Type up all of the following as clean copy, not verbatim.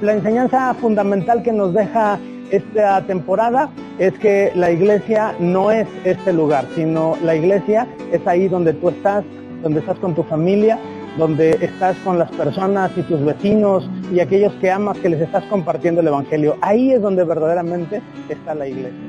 La enseñanza fundamental que nos deja esta temporada es que la iglesia no es este lugar, sino la iglesia es ahí donde tú estás, donde estás con tu familia, donde estás con las personas y tus vecinos y aquellos que amas, que les estás compartiendo el evangelio. Ahí es donde verdaderamente está la iglesia.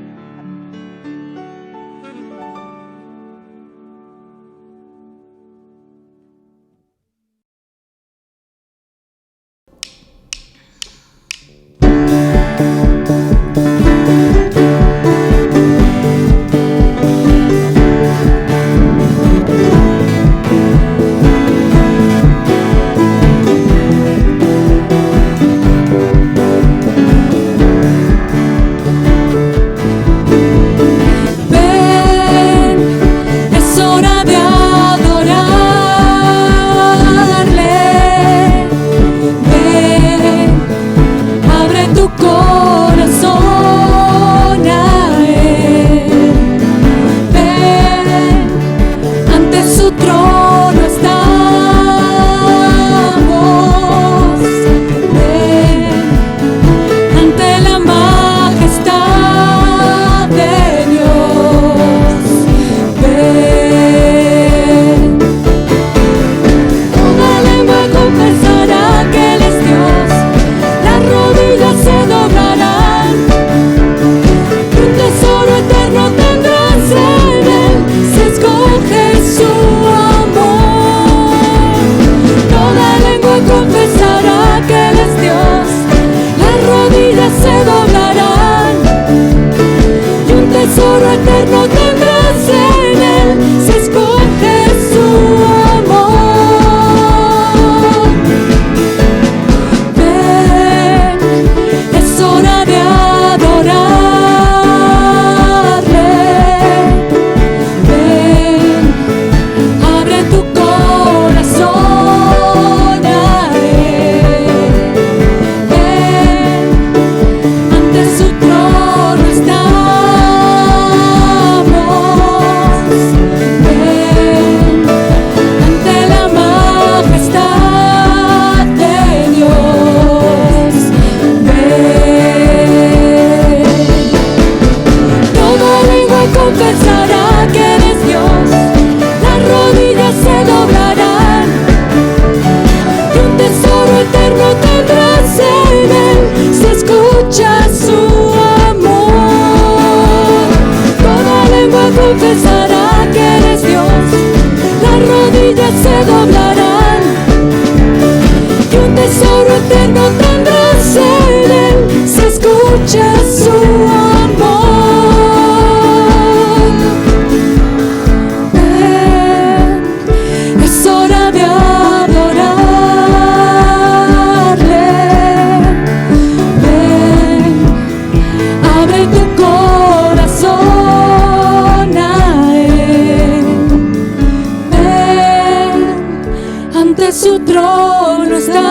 Su trono estamos,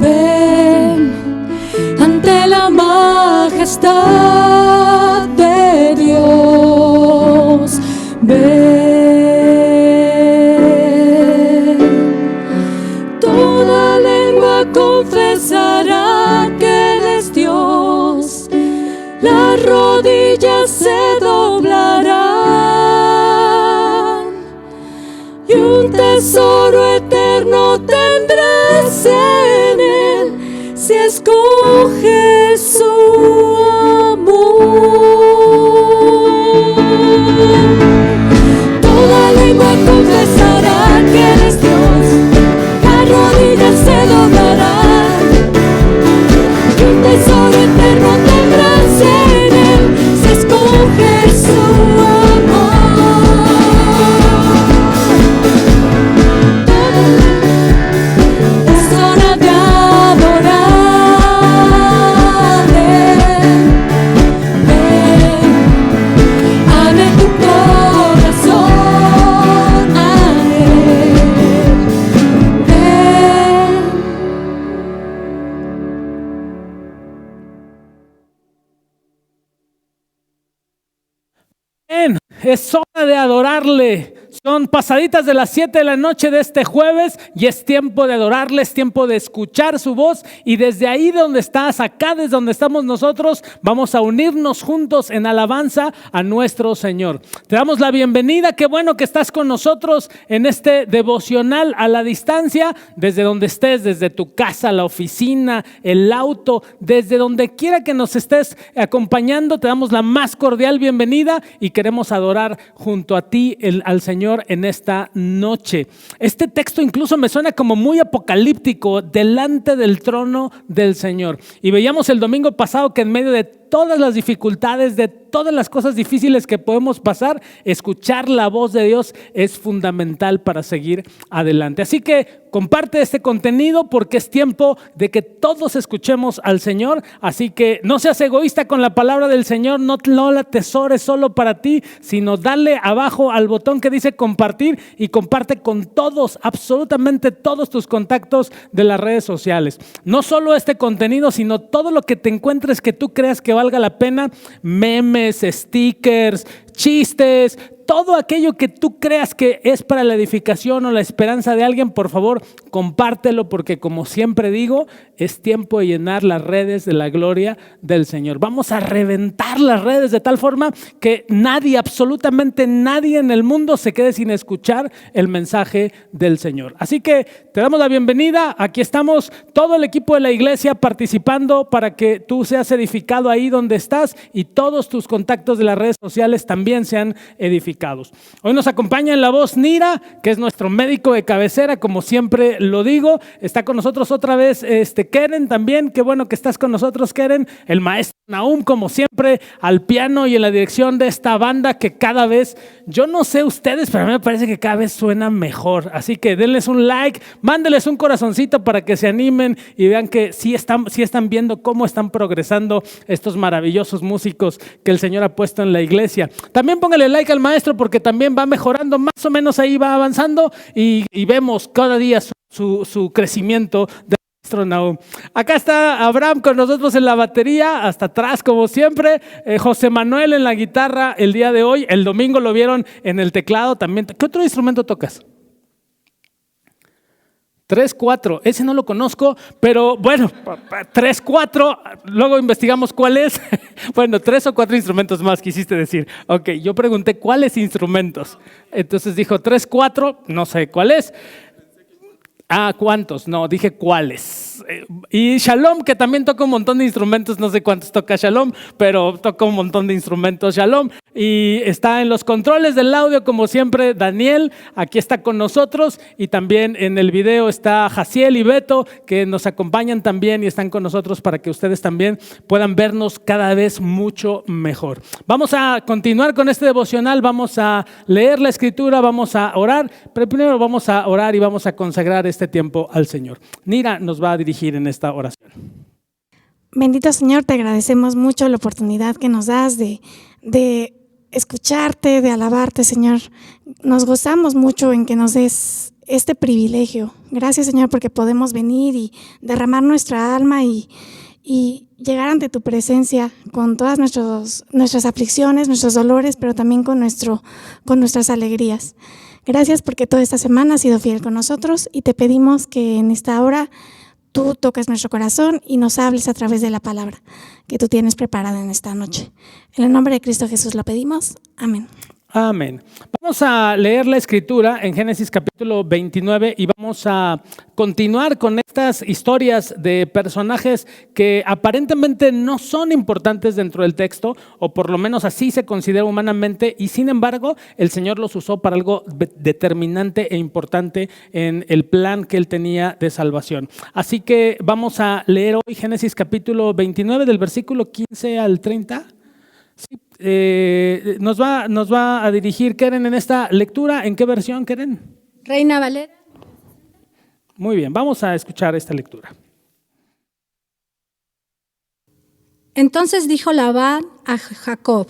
ven ante la majestad de Dios, ven. Toda lengua confesará que Él es Dios, las rodillas se doblarán. Un tesoro eterno tendrás en Él si escoges su amor. Toda lengua confesará que Él es Dios, las rodillas se doblarán. Y un tesoro eterno tendrás en Él si escoges su amor. Es hora de adorarle. Son pasaditas de las 7 de la noche de este jueves y es tiempo de adorarle, es tiempo de escuchar su voz, y desde ahí donde estás, acá desde donde estamos nosotros, vamos a unirnos juntos en alabanza a nuestro Señor. Te damos la bienvenida, qué bueno que estás con nosotros en este devocional a la distancia, desde donde estés, desde tu casa, la oficina, el auto, desde donde quiera que nos estés acompañando, te damos la más cordial bienvenida y queremos adorar junto a ti al Señor en esta noche. Este texto incluso me suena como muy apocalíptico, delante del trono del Señor. Y veíamos el domingo pasado que en medio de todas las dificultades, de todas las cosas difíciles que podemos pasar, escuchar la voz de Dios es fundamental para seguir adelante. Así que comparte este contenido porque es tiempo de que todos escuchemos al Señor. Así que no seas egoísta con la palabra del Señor, no la atesores solo para ti, sino dale abajo al botón que dice compartir y comparte con todos, absolutamente todos tus contactos de las redes sociales. No solo este contenido, sino todo lo que te encuentres que tú creas que valga la pena, memes, stickers, chistes, todo aquello que tú creas que es para la edificación o la esperanza de alguien, por favor, compártelo, porque como siempre digo, es tiempo de llenar las redes de la gloria del Señor. Vamos a reventar las redes de tal forma que nadie, absolutamente nadie en el mundo se quede sin escuchar el mensaje del Señor. Así que te damos la bienvenida. Aquí estamos todo el equipo de la iglesia participando para que tú seas edificado ahí donde estás y todos tus contactos de las redes sociales también sean edificados. Hoy nos acompaña en la voz Nira, que es nuestro médico de cabecera, como siempre lo digo. Está con nosotros otra vez Keren también. Qué bueno que estás con nosotros, Keren. El maestro Nahum, como siempre, al piano y en la dirección de esta banda que cada vez, yo no sé ustedes, pero a mí me parece que cada vez suena mejor. Así que denles un like, mándenles un corazoncito para que se animen y vean que sí están viendo cómo están progresando estos maravillosos músicos que el Señor ha puesto en la iglesia. También póngale like al maestro porque también va mejorando, más o menos ahí va avanzando y vemos cada día su crecimiento de Nahum. Acá está Abraham con nosotros en la batería, hasta atrás como siempre, José Manuel en la guitarra el día de hoy, el domingo lo vieron en el teclado también. ¿Qué otro instrumento tocas? 3-4, ese no lo conozco, pero bueno, 3-4, luego investigamos cuál es. Bueno, 3 o 4 instrumentos más quisiste decir. Ok, yo pregunté cuáles instrumentos, entonces dijo 3-4, no sé cuál es. ¿Cuántos? No, dije cuáles. Y Shalom, que también toca un montón de instrumentos, no sé cuántos toca Shalom, pero toca un montón de instrumentos Shalom. Y está en los controles del audio, como siempre, Daniel, aquí está con nosotros. Y también en el video está Jaciel y Beto, que nos acompañan también y están con nosotros para que ustedes también puedan vernos cada vez mucho mejor. Vamos a continuar con este devocional, vamos a leer la escritura, vamos a orar, pero primero vamos a orar y vamos a consagrar este tiempo al Señor. Nira nos va a dirigir en esta oración. Bendito Señor, te agradecemos mucho la oportunidad que nos das de escucharte, de alabarte, Señor. Nos gozamos mucho en que nos des este privilegio. Gracias, Señor, porque podemos venir y derramar nuestra alma y llegar ante tu presencia con todas nuestras aflicciones, nuestros dolores, pero también con nuestras alegrías. Gracias porque toda esta semana has sido fiel con nosotros y te pedimos que en esta hora tú toques nuestro corazón y nos hables a través de la palabra que tú tienes preparada en esta noche. En el nombre de Cristo Jesús lo pedimos. Amén. Amén. Vamos a leer la escritura en Génesis capítulo 29 y vamos a continuar con estas historias de personajes que aparentemente no son importantes dentro del texto, o por lo menos así se considera humanamente, y sin embargo el Señor los usó para algo determinante e importante en el plan que Él tenía de salvación. Así que vamos a leer hoy Génesis capítulo 29 del versículo 15 al 30. Sí, nos va a dirigir Keren en esta lectura. ¿En qué versión, Keren? Reina Valera. Muy bien, vamos a escuchar esta lectura. Entonces dijo Labán a Jacob: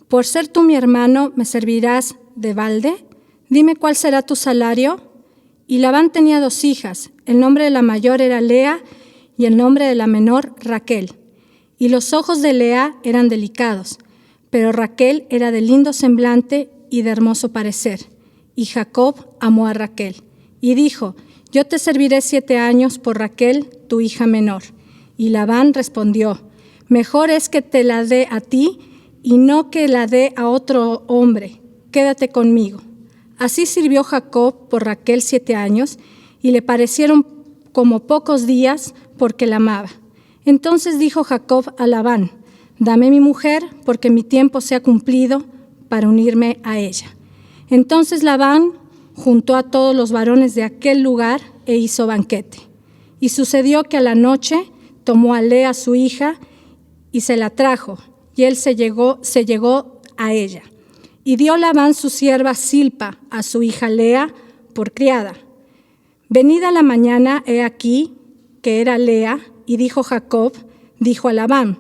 ¿por ser tú mi hermano me servirás de balde? Dime cuál será tu salario. Y Labán tenía 2 hijas. El nombre de la mayor era Lea y el nombre de la menor Raquel. Y los ojos de Lea eran delicados, pero Raquel era de lindo semblante y de hermoso parecer. Y Jacob amó a Raquel y dijo: yo te serviré 7 años por Raquel, tu hija menor. Y Labán respondió: mejor es que te la dé a ti y no que la dé a otro hombre. Quédate conmigo. Así sirvió Jacob por Raquel 7 años y le parecieron como pocos días porque la amaba. Entonces dijo Jacob a Labán: dame mi mujer porque mi tiempo se ha cumplido para unirme a ella. Entonces Labán juntó a todos los varones de aquel lugar e hizo banquete. Y sucedió que a la noche tomó a Lea su hija y se la trajo, y él se llegó a ella. Y dio Labán su sierva Silpa a su hija Lea por criada. Venida la mañana, he aquí que era Lea, y dijo Jacob, dijo a Labán: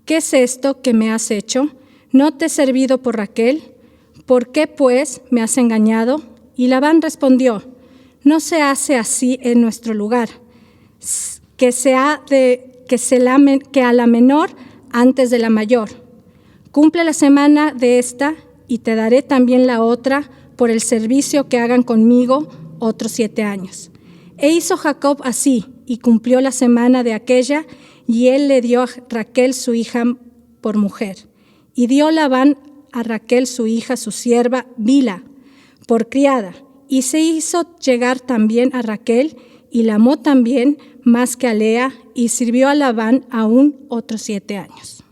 ¿qué es esto que me has hecho? ¿No te he servido por Raquel? ¿Por qué, pues, me has engañado? Y Labán respondió: no se hace así en nuestro lugar, que a la menor antes de la mayor. Cumple la semana de esta, y te daré también la otra por el servicio que hagan conmigo otros 7 años. E hizo Jacob así, y cumplió la semana de aquella, y él le dio a Raquel su hija por mujer. Y dio Labán a Raquel su hija, su sierva Bilha, por criada, y se hizo llegar también a Raquel, y la amó también más que a Lea, y sirvió a Labán aún otros 7 años.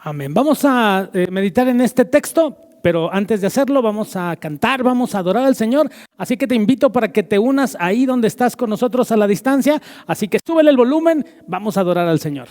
Amén. Vamos a meditar en este texto, pero antes de hacerlo vamos a cantar, vamos a adorar al Señor. Así que te invito para que te unas ahí donde estás con nosotros a la distancia. Así que súbele el volumen, vamos a adorar al Señor.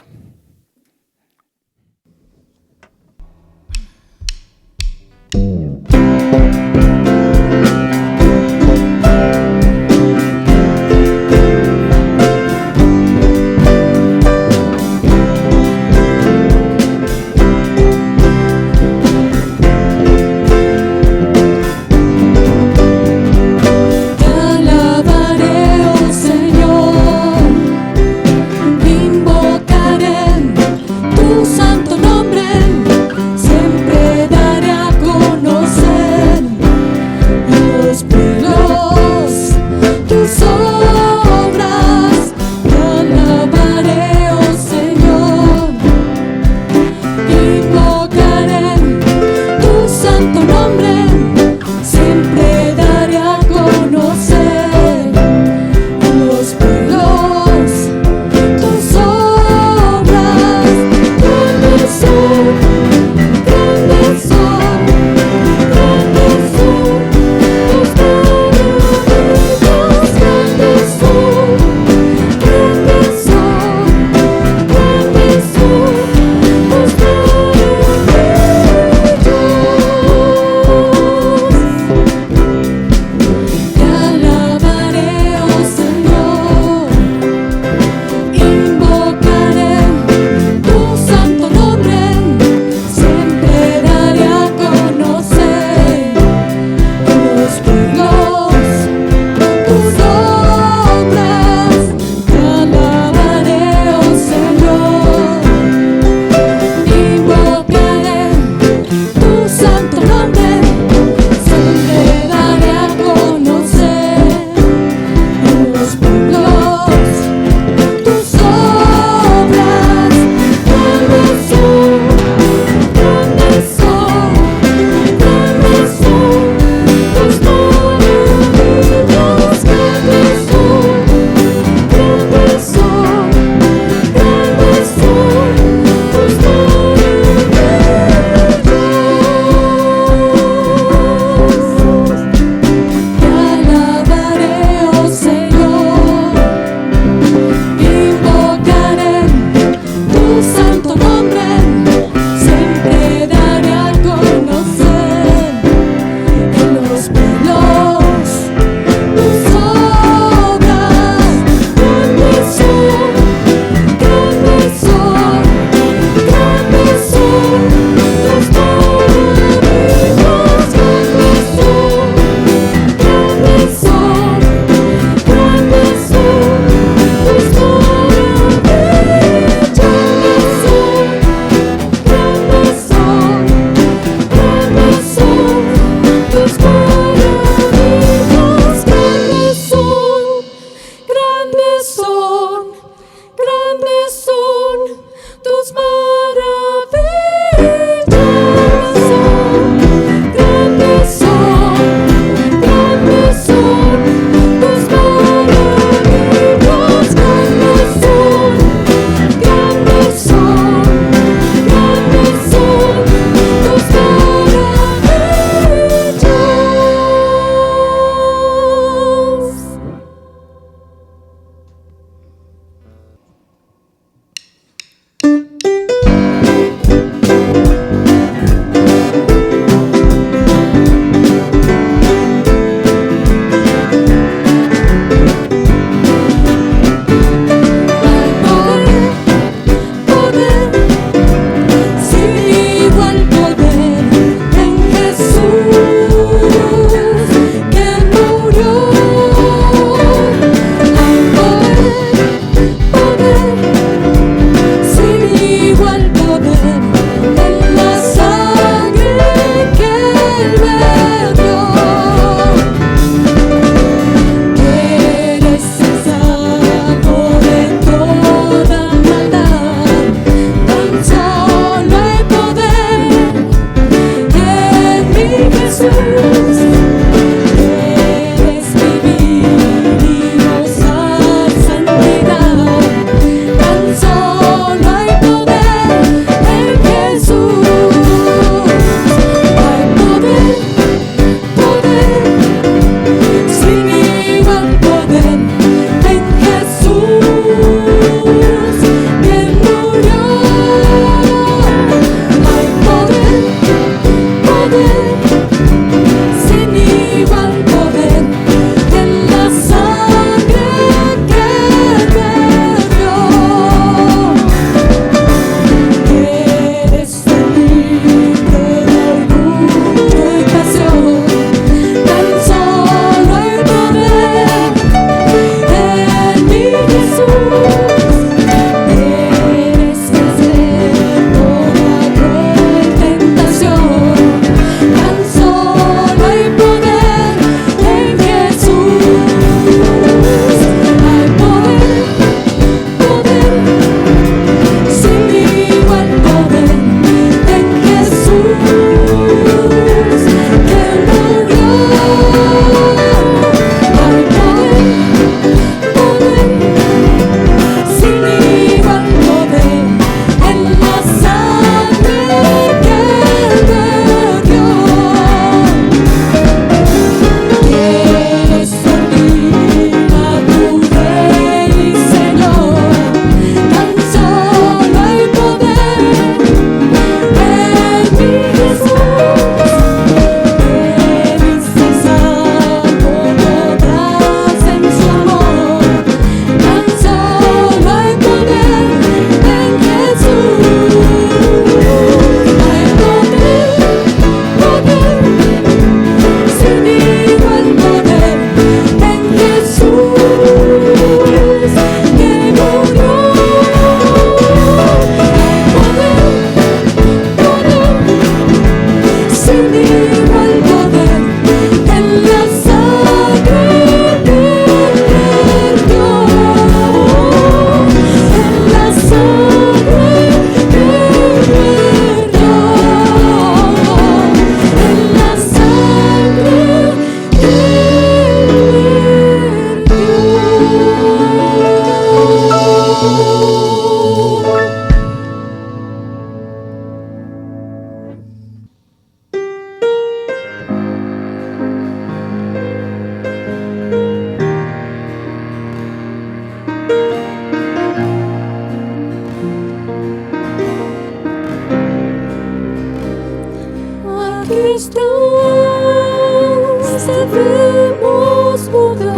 debemos mover.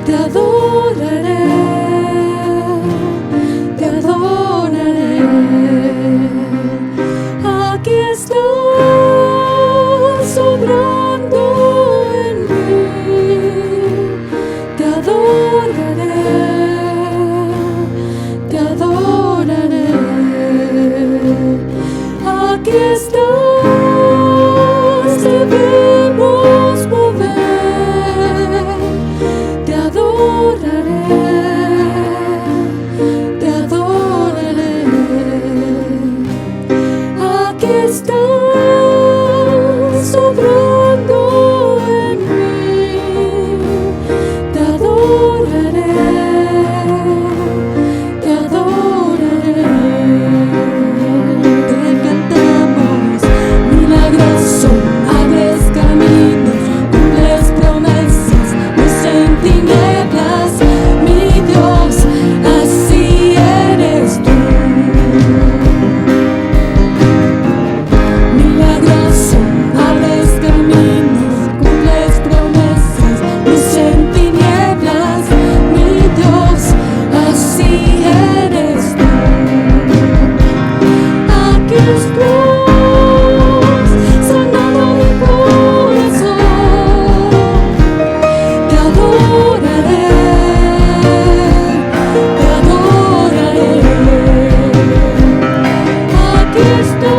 Te adoraré, te adoraré. Aquí estás sobrando en mí. Te adoraré, te adoraré. Aquí estás, debemos mover. Te adoraré, te adoraré. Aquí estás sobrando en mí. Te adoraré, te adoraré. Te cantamos, milagroso, abres caminos, cumples promesas, luz en tinieblas, mi Dios, así eres tú. Milagroso, abres caminos, cumples promesas, luz en tinieblas, mi Dios, así eres tú. Aquí estás, sanando mi corazón. Te adoraré, te adoraré. Aquí estás,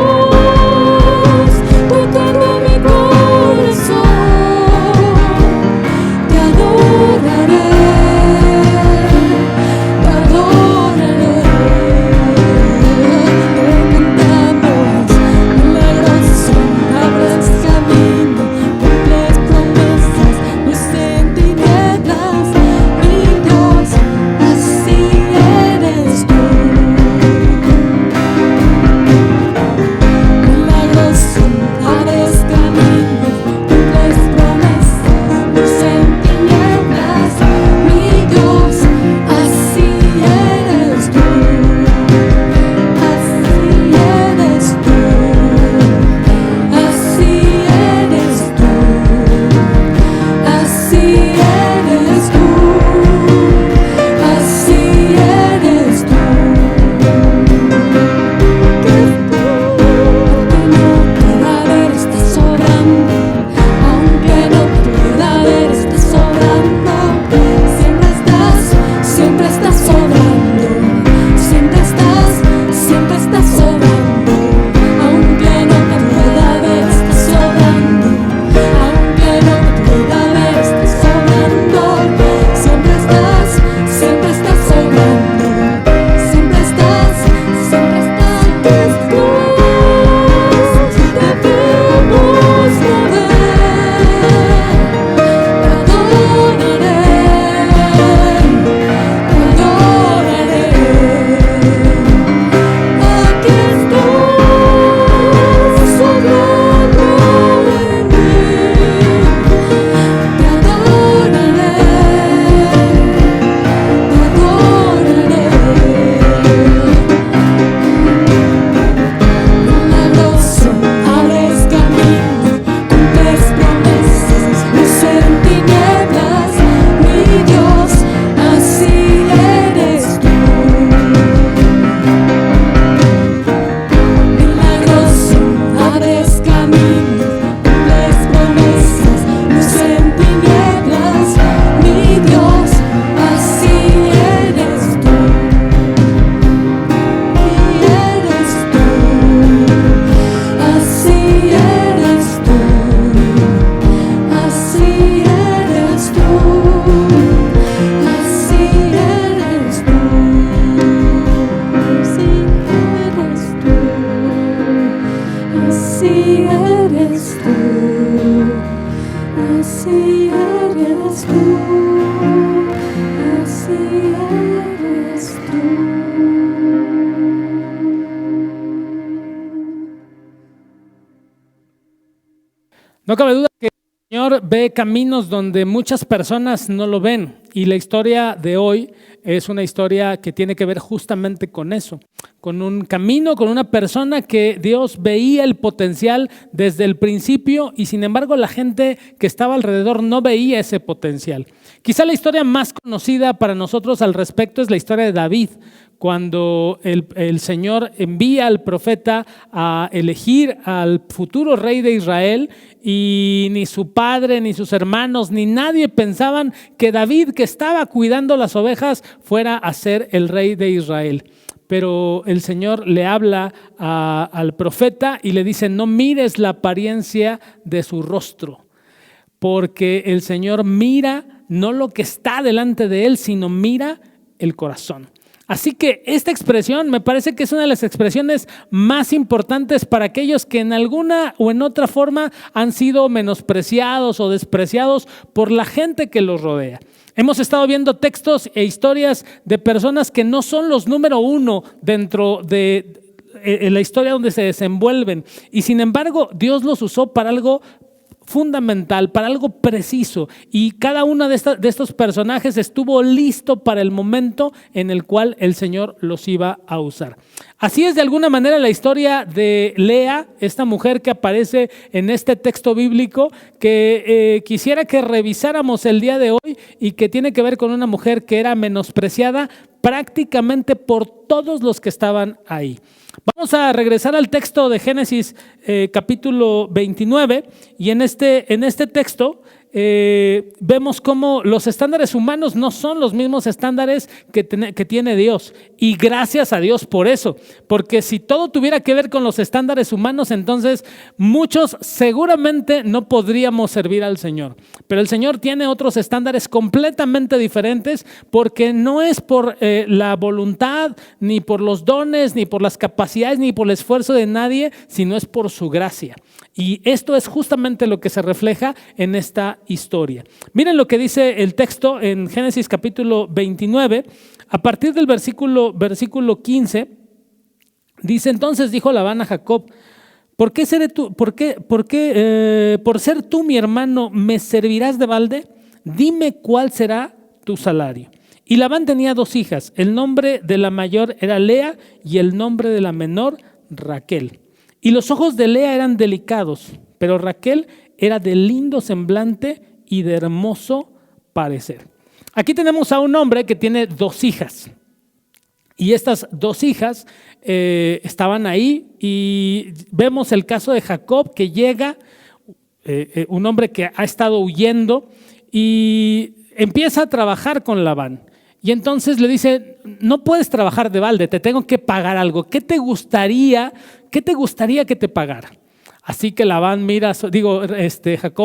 tocando mi corazón. Te adoraré, te adoraré. Te cantamos, milagroso, abres camino, cumples promesas, luz en tinieblas, mi Dios, así eres tú. Milagroso, abres camino, cumples promesas, luz en tinieblas, mi Dios, así eres tú. Así eres tú, así eres tú, así eres tú, así eres tú. Que no pueda ver, estás sobrando, aunque no pueda ver, estás sobrando. Siempre estás sobrando, siempre estás sobrando. Aunque no te pueda ver, estás sobrando, aunque no te pueda ver, estás sobrando. Siempre estás sobrando, siempre estás, siempre estás. Debemos mover. Te adoraré, te adoraré. Aquí estás sobrando en mí. Te adoraré, te adoraré. Milagroso, abres camino, cumples promesas, luz en tinieblas, mi Dios, así eres tú. Milagroso, abres camino, cumples promesas, luz en tinieblas, mi Dios, así eres tú. Así eres tú, así eres tú, así eres tú, así eres tú, así eres tú, así eres tú. No cabe duda que el Señor ve caminos donde muchas personas no lo ven. Y la historia de hoy es una historia que tiene que ver justamente con eso, con un camino, con una persona que Dios veía el potencial desde el principio y sin embargo la gente que estaba alrededor no veía ese potencial. Quizá la historia más conocida para nosotros al respecto es la historia de David, cuando el Señor envía al profeta a elegir al futuro rey de Israel y ni su padre, ni sus hermanos, ni nadie pensaban que David, que estaba cuidando las ovejas, fuera a ser el rey de Israel. Pero el Señor le habla al profeta y le dice: no mires la apariencia de su rostro, porque el Señor mira no lo que está delante de él, sino mira el corazón. Así que esta expresión me parece que es una de las expresiones más importantes para aquellos que en alguna o en otra forma han sido menospreciados o despreciados por la gente que los rodea. Hemos estado viendo textos e historias de personas que no son los número uno dentro de la historia donde se desenvuelven y sin embargo Dios los usó para algo fundamental, para algo preciso, y cada uno de estos personajes estuvo listo para el momento en el cual el Señor los iba a usar. Así es de alguna manera la historia de Lea, esta mujer que aparece en este texto bíblico que quisiera que revisáramos el día de hoy y que tiene que ver con una mujer que era menospreciada prácticamente por todos los que estaban ahí. Vamos a regresar al texto de Génesis capítulo 29 y en este texto vemos cómo los estándares humanos no son los mismos estándares que tiene Dios, y gracias a Dios por eso, porque si todo tuviera que ver con los estándares humanos, entonces muchos seguramente no podríamos servir al Señor, pero el Señor tiene otros estándares completamente diferentes, porque no es por la voluntad, ni por los dones, ni por las capacidades, ni por el esfuerzo de nadie, sino es por su gracia. Y esto es justamente lo que se refleja en esta historia. Miren lo que dice el texto en Génesis capítulo 29, a partir del versículo 15, dice: entonces dijo Labán a Jacob: por ser tú mi hermano, ¿me servirás de balde? Dime cuál será tu salario. Y Labán tenía 2 hijas, el nombre de la mayor era Lea y el nombre de la menor Raquel. Y los ojos de Lea eran delicados, pero Raquel era de lindo semblante y de hermoso parecer. Aquí tenemos a un hombre que tiene 2 hijas. Y estas 2 hijas estaban ahí, y vemos el caso de Jacob, que llega, un hombre que ha estado huyendo y empieza a trabajar con Labán. Y entonces le dice: no puedes trabajar de balde, te tengo que pagar algo. ¿Qué te gustaría que te pagara? Así que Jacob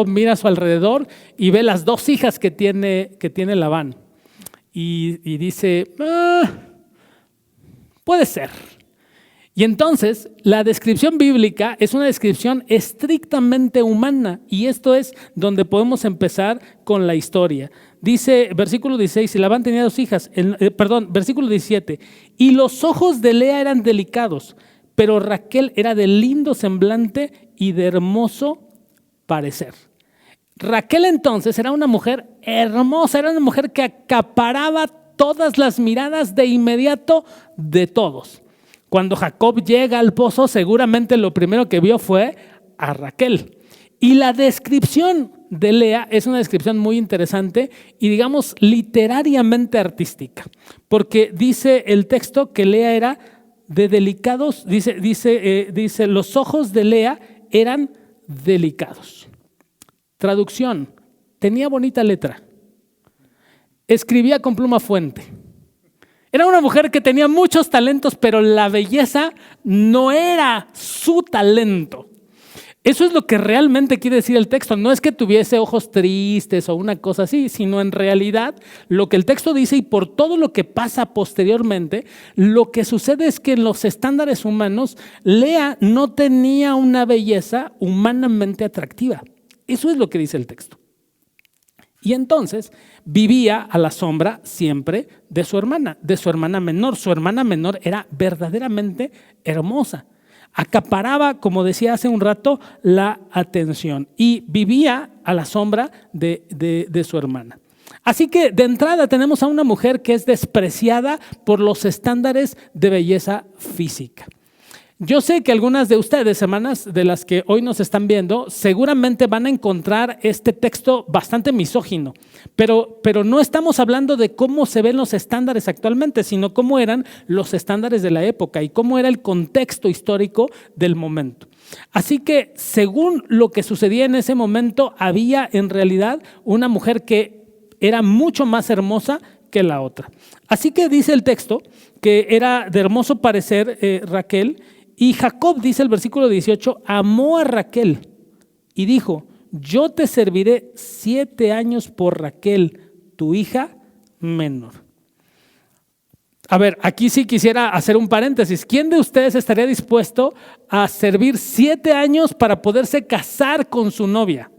mira a su alrededor y ve las 2 hijas que tiene Labán. Y dice: puede ser. Y entonces la descripción bíblica es una descripción estrictamente humana, y esto es donde podemos empezar con la historia. Dice versículo 16, y Labán tenía 2 hijas, versículo 17, y los ojos de Lea eran delicados, pero Raquel era de lindo semblante y de hermoso parecer. Raquel entonces era una mujer hermosa, era una mujer que acaparaba todas las miradas de inmediato de todos. Cuando Jacob llega al pozo, seguramente lo primero que vio fue a Raquel. Y la descripción de Lea es una descripción muy interesante y, digamos, literariamente artística, porque dice el texto que Lea era de delicados, dice los ojos de Lea eran delicados. Traducción: tenía bonita letra, escribía con pluma fuente. Era una mujer que tenía muchos talentos, pero la belleza no era su talento. Eso es lo que realmente quiere decir el texto. No es que tuviese ojos tristes o una cosa así, sino en realidad lo que el texto dice, y por todo lo que pasa posteriormente, lo que sucede es que en los estándares humanos, Lea no tenía una belleza humanamente atractiva. Eso es lo que dice el texto. Y entonces vivía a la sombra siempre de su hermana menor. Su hermana menor era verdaderamente hermosa. Acaparaba, como decía hace un rato, la atención, y vivía a la sombra de su hermana. Así que de entrada tenemos a una mujer que es despreciada por los estándares de belleza física. Yo sé que algunas de ustedes, hermanas, de las que hoy nos están viendo, seguramente van a encontrar este texto bastante misógino, pero no estamos hablando de cómo se ven los estándares actualmente, sino cómo eran los estándares de la época y cómo era el contexto histórico del momento. Así que según lo que sucedía en ese momento, había en realidad una mujer que era mucho más hermosa que la otra. Así que dice el texto que era de hermoso parecer Raquel. Y Jacob, dice el versículo 18, amó a Raquel y dijo, yo te serviré 7 años por Raquel, tu hija menor. A ver, aquí sí quisiera hacer un paréntesis. ¿Quién de ustedes estaría dispuesto a servir 7 años para poderse casar con su novia?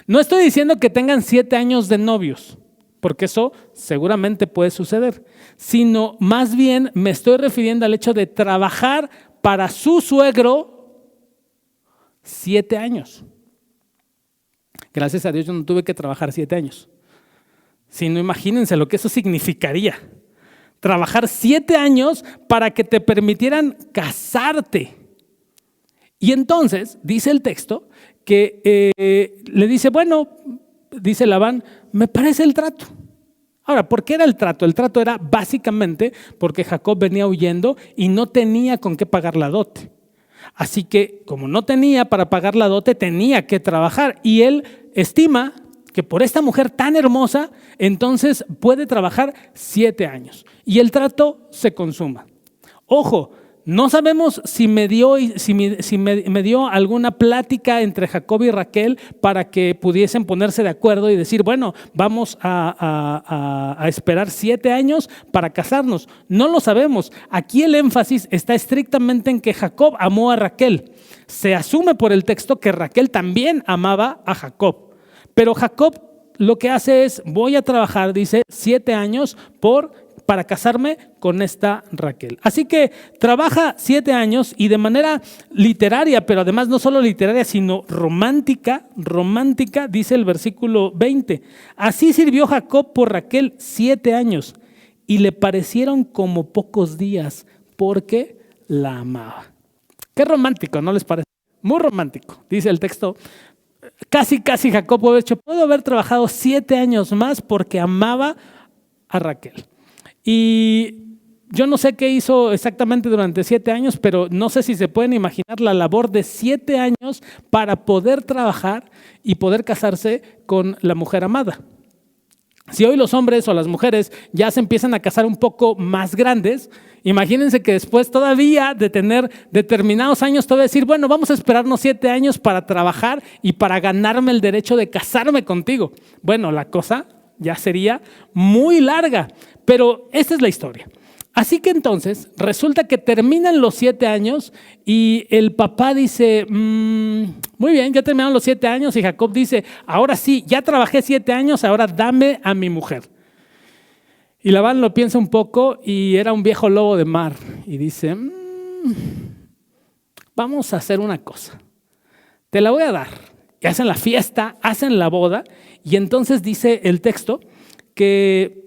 No estoy diciendo que tengan 7 años de novios, porque eso seguramente puede suceder, sino más bien me estoy refiriendo al hecho de trabajar para su suegro 7 años. Gracias a Dios yo no tuve que trabajar 7 años. Si no, imagínense lo que eso significaría. Trabajar 7 años para que te permitieran casarte. Y entonces dice el texto que le dice, bueno, dice Labán, me parece el trato. Ahora, ¿por qué era el trato? El trato era básicamente porque Jacob venía huyendo y no tenía con qué pagar la dote. Así que, como no tenía para pagar la dote, tenía que trabajar. Y él estima que por esta mujer tan hermosa, entonces puede trabajar 7 años. Y el trato se consuma. Ojo, no sabemos si me dio alguna plática entre Jacob y Raquel para que pudiesen ponerse de acuerdo y decir, bueno, vamos a esperar 7 años para casarnos. No lo sabemos. Aquí el énfasis está estrictamente en que Jacob amó a Raquel. Se asume por el texto que Raquel también amaba a Jacob. Pero Jacob lo que hace es, voy a trabajar, dice, 7 años para casarme con esta Raquel. Así que trabaja 7 años y de manera literaria, pero además no solo literaria, sino romántica, dice el versículo 20. Así sirvió Jacob por Raquel 7 años y le parecieron como pocos días porque la amaba. Qué romántico, ¿no les parece? Muy romántico, dice el texto. Casi Jacob pudo haber trabajado 7 años más porque amaba a Raquel. Y yo no sé qué hizo exactamente durante 7 años, pero no sé si se pueden imaginar la labor de 7 años para poder trabajar y poder casarse con la mujer amada. Si hoy los hombres o las mujeres ya se empiezan a casar un poco más grandes, imagínense que después todavía de tener determinados años, todavía decir, bueno, vamos a esperarnos 7 años para trabajar y para ganarme el derecho de casarme contigo. Bueno, la cosa ya sería muy larga, pero esta es la historia. Así que entonces resulta que terminan los 7 años y el papá dice, muy bien, ya terminaron los 7 años y Jacob dice, ahora sí, ya trabajé 7 años, ahora dame a mi mujer. Y Labán lo piensa un poco y era un viejo lobo de mar y dice, vamos a hacer una cosa, te la voy a dar. Y hacen la fiesta, hacen la boda y entonces dice el texto que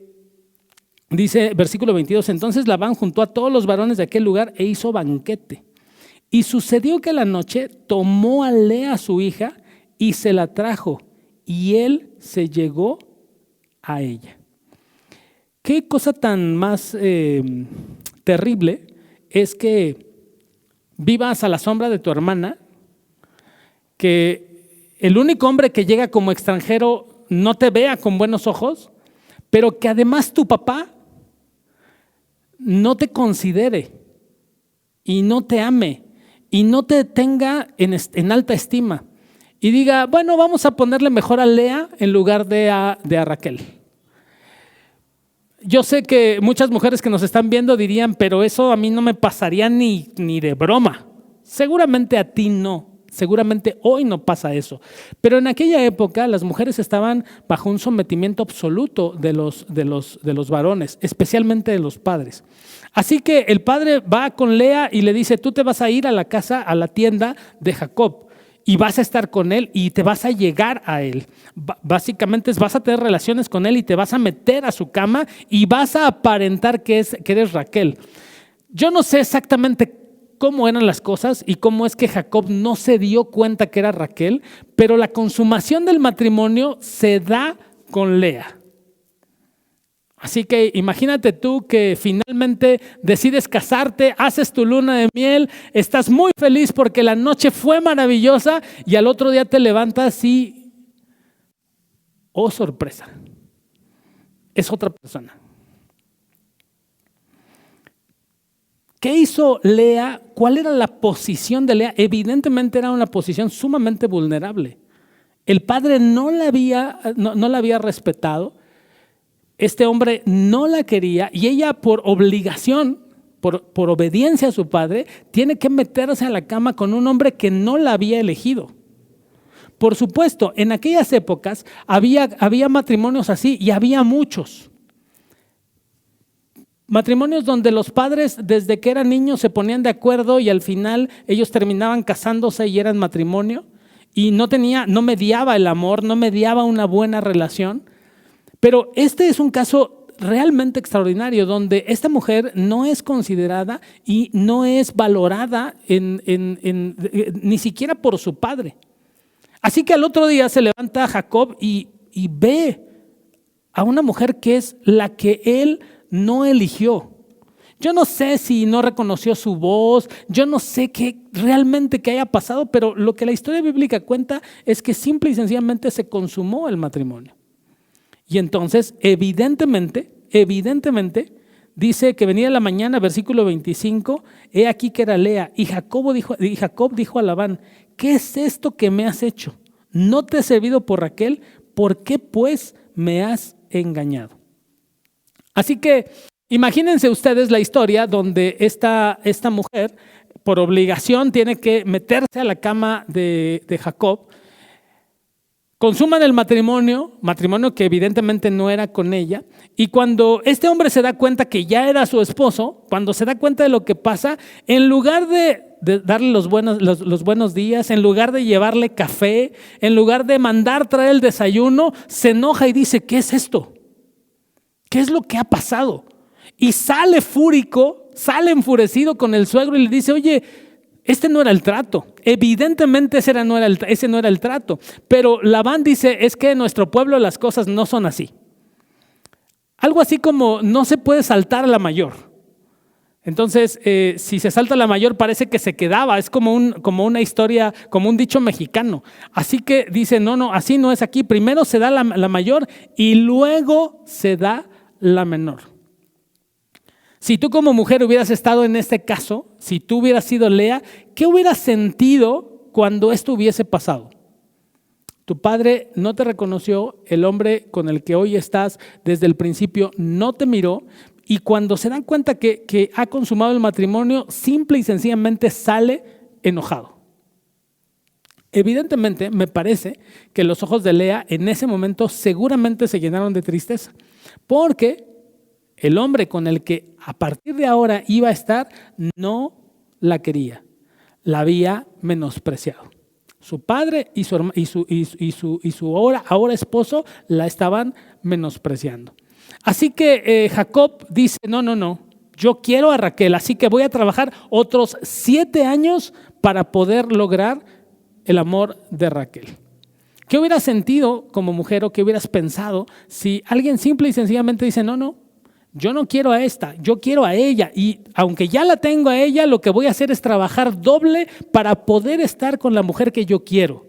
dice, versículo 22, entonces Labán juntó a todos los varones de aquel lugar e hizo banquete. Y sucedió que a la noche tomó a Lea su hija y se la trajo y él se llegó a ella. Qué cosa tan más terrible es que vivas a la sombra de tu hermana, que el único hombre que llega como extranjero no te vea con buenos ojos, pero que además tu papá no te considere y no te ame y no te tenga en alta estima y diga, bueno, vamos a ponerle mejor a Lea en lugar de a Raquel. Yo sé que muchas mujeres que nos están viendo dirían, pero eso a mí no me pasaría ni de broma. Seguramente a ti no. Seguramente hoy no pasa eso. Pero en aquella época las mujeres estaban bajo un sometimiento absoluto de los varones, especialmente de los padres. Así que el padre va con Lea y le dice, tú te vas a ir a la casa, a la tienda de Jacob. y vas a estar con él y te vas a llegar a él. Básicamente vas a tener relaciones con él y te vas a meter a su cama y vas a aparentar que eres Raquel. Yo no sé exactamente cómo eran las cosas y cómo es que Jacob no se dio cuenta que era Raquel, pero la consumación del matrimonio se da con Lea. Así que imagínate tú que finalmente decides casarte, haces tu luna de miel, estás muy feliz porque la noche fue maravillosa y al otro día te levantas y, oh sorpresa, es otra persona. ¿Qué hizo Lea? ¿Cuál era la posición de Lea? Evidentemente era una posición sumamente vulnerable. El padre no la había respetado. Este hombre no la quería y ella por obligación, por obediencia a su padre, tiene que meterse a la cama con un hombre que no la había elegido. Por supuesto, en aquellas épocas había matrimonios así y había muchos. Matrimonios donde los padres desde que eran niños se ponían de acuerdo y al final ellos terminaban casándose y eran matrimonio y no mediaba el amor, no mediaba una buena relación. Pero este es un caso realmente extraordinario donde esta mujer no es considerada y no es valorada ni siquiera por su padre. Así que al otro día se levanta Jacob y ve a una mujer que es la que él no eligió. Yo no sé si no reconoció su voz, yo no sé qué realmente haya pasado, pero lo que la historia bíblica cuenta es que simple y sencillamente se consumó el matrimonio. Y entonces, evidentemente, dice que venía la mañana, versículo 25, he aquí que era Lea, y Jacob dijo a Labán, ¿qué es esto que me has hecho? ¿No te he servido por Raquel? ¿Por qué pues me has engañado? Así que imagínense ustedes la historia donde esta mujer, por obligación, tiene que meterse a la cama de Jacob. Consuman el matrimonio que evidentemente no era con ella, y cuando este hombre se da cuenta que ya era su esposo, cuando se da cuenta de lo que pasa, en lugar de darle los buenos días, en lugar de llevarle café, en lugar de mandar traer el desayuno, se enoja y dice, ¿qué es esto? ¿Qué es lo que ha pasado? Y sale fúrico, sale enfurecido con el suegro y le dice, oye, este no era el trato. Evidentemente ese no era el trato. Pero Labán dice, es que en nuestro pueblo las cosas no son así. Algo así como no se puede saltar a la mayor. Entonces, si se salta a la mayor parece que se quedaba. Es como una historia, como un dicho mexicano. Así que dice, no, así no es aquí. Primero se da la mayor y luego se da la menor. Si tú como mujer hubieras estado en este caso, si tú hubieras sido Lea, ¿qué hubieras sentido cuando esto hubiese pasado? Tu padre no te reconoció, el hombre con el que hoy estás desde el principio no te miró, y cuando se dan cuenta que ha consumado el matrimonio, simple y sencillamente sale enojado. Evidentemente, me parece que los ojos de Lea en ese momento seguramente se llenaron de tristeza, porque el hombre con el que a partir de ahora iba a estar no la quería, la había menospreciado. Su padre y su ahora esposo la estaban menospreciando. Así que Jacob dice, no, yo quiero a Raquel, así que voy a trabajar otros 7 años para poder lograr el amor de Raquel. ¿Qué hubieras sentido como mujer o qué hubieras pensado si alguien simple y sencillamente dice, no, yo no quiero a esta, yo quiero a ella, y aunque ya la tengo a ella, lo que voy a hacer es trabajar doble para poder estar con la mujer que yo quiero?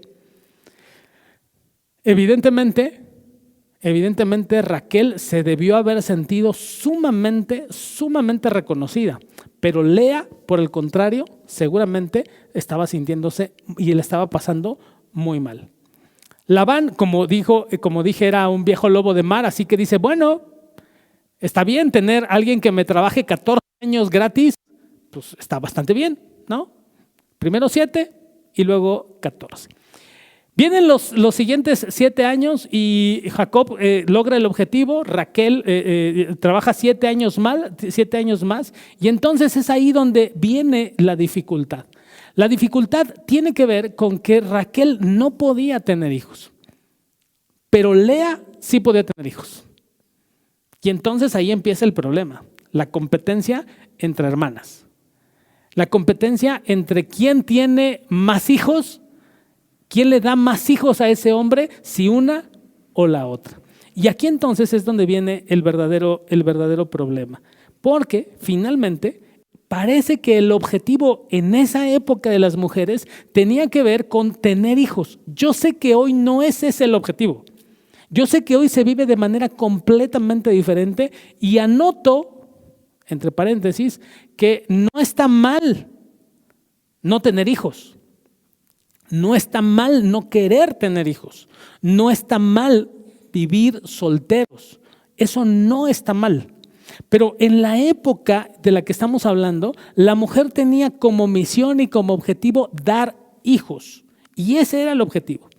Evidentemente Raquel se debió haber sentido sumamente reconocida, pero Lea, por el contrario, seguramente estaba sintiéndose y le estaba pasando muy mal. Labán, como dije, era un viejo lobo de mar, así que dice, bueno, está bien tener a alguien que me trabaje 14 años gratis, pues está bastante bien, ¿no? Primero 7 y luego 14. Vienen los siguientes 7 años y Jacob logra el objetivo, Raquel trabaja 7 años más, y entonces es ahí donde viene la dificultad. La dificultad tiene que ver con que Raquel no podía tener hijos, pero Lea sí podía tener hijos. Y entonces ahí empieza el problema, la competencia entre hermanas. La competencia entre quién tiene más hijos, quién le da más hijos a ese hombre, si una o la otra. Y aquí entonces es donde viene el verdadero problema. Porque finalmente parece que el objetivo en esa época de las mujeres tenía que ver con tener hijos. Yo sé que hoy no es ese el objetivo. Yo sé que hoy se vive de manera completamente diferente y anoto, entre paréntesis, que no está mal no tener hijos. No está mal no querer tener hijos. No está mal vivir solteros. Eso no está mal. Pero en la época de la que estamos hablando, la mujer tenía como misión y como objetivo dar hijos. Y ese era el objetivo.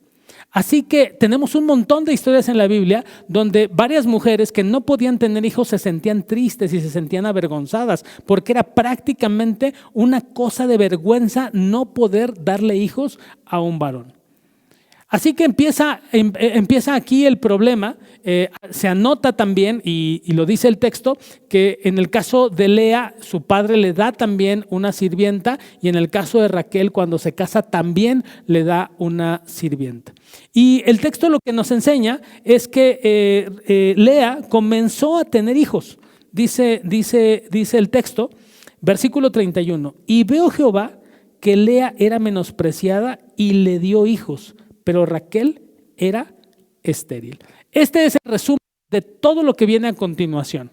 Así que tenemos un montón de historias en la Biblia donde varias mujeres que no podían tener hijos se sentían tristes y se sentían avergonzadas porque era prácticamente una cosa de vergüenza no poder darle hijos a un varón. Así que empieza aquí el problema. Se anota también, y lo dice el texto, que en el caso de Lea, su padre le da también una sirvienta, y en el caso de Raquel, cuando se casa, también le da una sirvienta. Y el texto lo que nos enseña es que Lea comenzó a tener hijos. Dice el texto, versículo 31, y veo Jehová que Lea era menospreciada y le dio hijos, pero Raquel era estéril. Este es el resumen de todo lo que viene a continuación.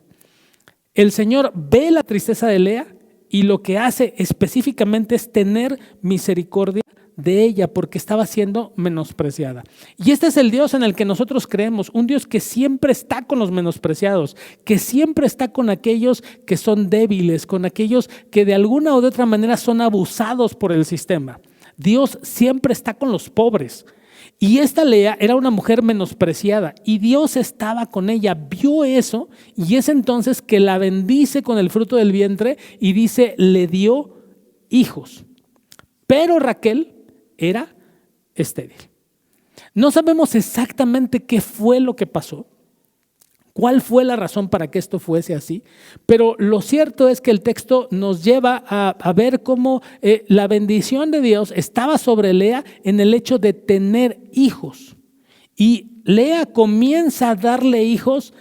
El Señor ve la tristeza de Lea y lo que hace específicamente es tener misericordia de ella porque estaba siendo menospreciada. Y este es el Dios en el que nosotros creemos, un Dios que siempre está con los menospreciados, que siempre está con aquellos que son débiles, con aquellos que de alguna u otra manera son abusados por el sistema. Dios siempre está con los pobres. Y esta Lea era una mujer menospreciada y Dios estaba con ella, vio eso y es entonces que la bendice con el fruto del vientre y dice, le dio hijos. Pero Raquel era estéril. No sabemos exactamente qué fue lo que pasó, cuál fue la razón para que esto fuese así, pero lo cierto es que el texto nos lleva a ver cómo la bendición de Dios estaba sobre Lea en el hecho de tener hijos. Y Lea comienza a darle hijos